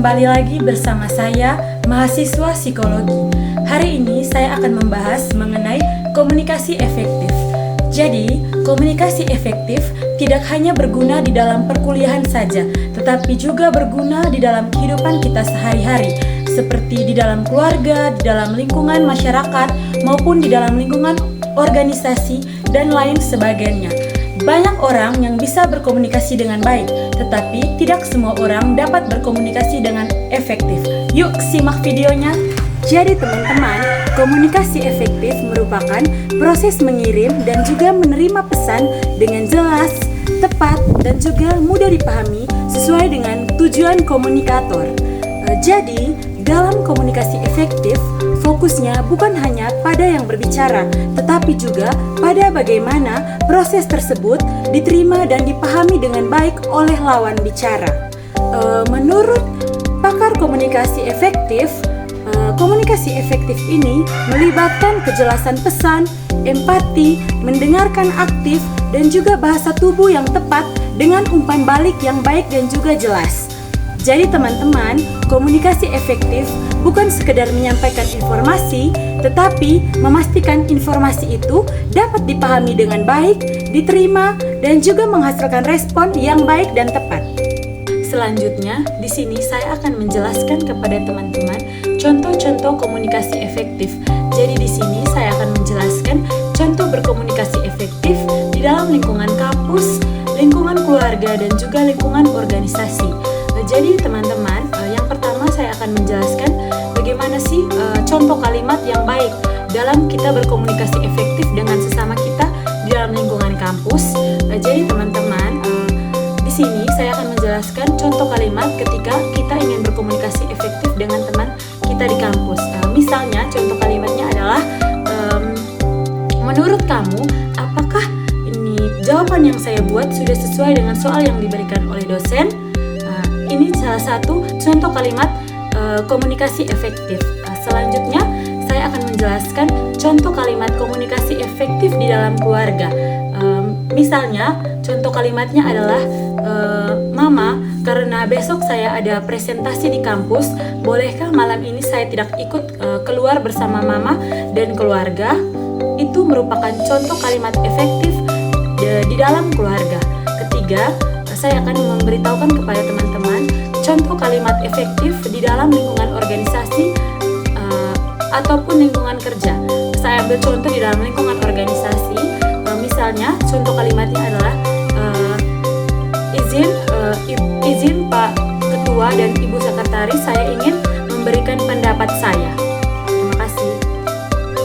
Kembali lagi bersama saya, mahasiswa psikologi. Hari ini saya akan membahas mengenai komunikasi efektif. Jadi, komunikasi efektif tidak hanya berguna di dalam perkuliahan saja, tetapi juga berguna di dalam kehidupan kita sehari-hari, seperti di dalam keluarga, di dalam lingkungan masyarakat, maupun di dalam lingkungan organisasi, dan lain sebagainya. Banyak orang yang bisa berkomunikasi dengan baik, tetapi tidak semua orang dapat berkomunikasi dengan efektif. Yuk simak videonya. Jadi teman-teman, komunikasi efektif merupakan proses mengirim dan juga menerima pesan dengan jelas, tepat, dan juga mudah dipahami sesuai dengan tujuan komunikator. Jadi, dalam komunikasi efektif, fokusnya bukan hanya pada yang berbicara, tetapi juga pada bagaimana proses tersebut diterima dan dipahami dengan baik oleh lawan bicara. Menurut pakar komunikasi efektif ini melibatkan kejelasan pesan, empati, mendengarkan aktif, dan juga bahasa tubuh yang tepat dengan umpan balik yang baik dan juga jelas. Jadi teman-teman, komunikasi efektif bukan sekedar menyampaikan informasi, tetapi memastikan informasi itu dapat dipahami dengan baik, diterima, dan juga menghasilkan respon yang baik dan tepat. Selanjutnya, di sini saya akan menjelaskan kepada teman-teman contoh-contoh komunikasi efektif. Jadi di sini saya akan menjelaskan contoh berkomunikasi efektif di dalam lingkungan kampus, lingkungan keluarga, dan juga lingkungan organisasi. Jadi teman-teman, yang pertama saya akan menjelaskan bagaimana sih contoh kalimat yang baik dalam kita berkomunikasi efektif dengan sesama kita di dalam lingkungan kampus. Jadi teman-teman, di sini saya akan menjelaskan contoh kalimat ketika kita ingin berkomunikasi efektif dengan teman kita di kampus. Misalnya contoh kalimatnya adalah, menurut kamu, apakah ini jawaban yang saya buat sudah sesuai dengan soal yang diberikan oleh dosen? Ini salah satu contoh kalimat komunikasi efektif. Selanjutnya, saya akan menjelaskan contoh kalimat komunikasi efektif di dalam keluarga. Misalnya, contoh kalimatnya adalah, Mama, karena besok saya ada presentasi di kampus, bolehkah malam ini saya tidak ikut keluar bersama Mama dan keluarga? Itu merupakan contoh kalimat efektif di dalam keluarga. Ketiga, saya akan memberitahukan kepada teman-teman contoh kalimat efektif di dalam lingkungan organisasi ataupun lingkungan kerja. Saya ambil contoh di dalam lingkungan organisasi. Misalnya contoh kalimatnya adalah, izin Pak Ketua dan Ibu Sekretaris, saya ingin memberikan pendapat saya. Terima kasih.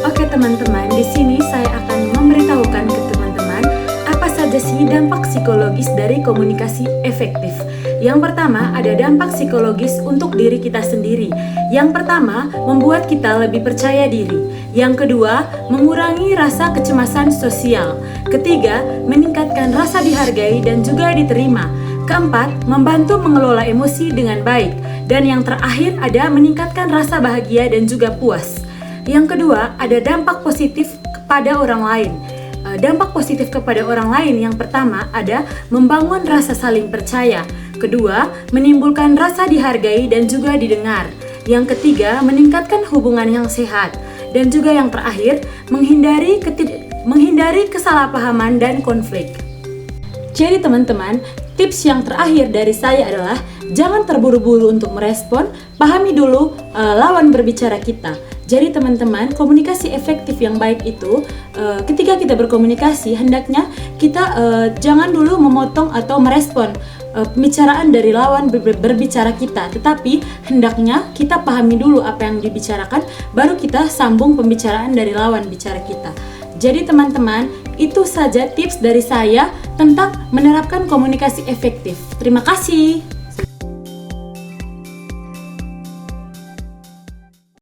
Oke teman-teman, di sini saya akan memberitahukan ke teman-teman apa saja sih dampak psikologis dari komunikasi efektif. Yang pertama, ada dampak psikologis untuk diri kita sendiri. Yang pertama, membuat kita lebih percaya diri. Yang kedua, mengurangi rasa kecemasan sosial. Ketiga, meningkatkan rasa dihargai dan juga diterima. Keempat, membantu mengelola emosi dengan baik. Dan yang terakhir ada meningkatkan rasa bahagia dan juga puas. Yang kedua, ada dampak positif kepada orang lain. Dampak positif kepada orang lain yang pertama ada membangun rasa saling percaya. Kedua, menimbulkan rasa dihargai dan juga didengar. Yang ketiga, meningkatkan hubungan yang sehat. Dan juga yang terakhir, menghindari kesalahpahaman dan konflik. Jadi teman-teman, tips yang terakhir dari saya adalah jangan terburu-buru untuk merespon, pahami dulu lawan berbicara kita. Jadi teman-teman, komunikasi efektif yang baik itu ketika kita berkomunikasi, hendaknya kita jangan dulu memotong atau merespon pembicaraan dari lawan berbicara kita, tetapi hendaknya kita pahami dulu apa yang dibicarakan, baru kita sambung pembicaraan dari lawan bicara kita. Jadi teman-teman, itu saja tips dari saya tentang menerapkan komunikasi efektif. Terima kasih.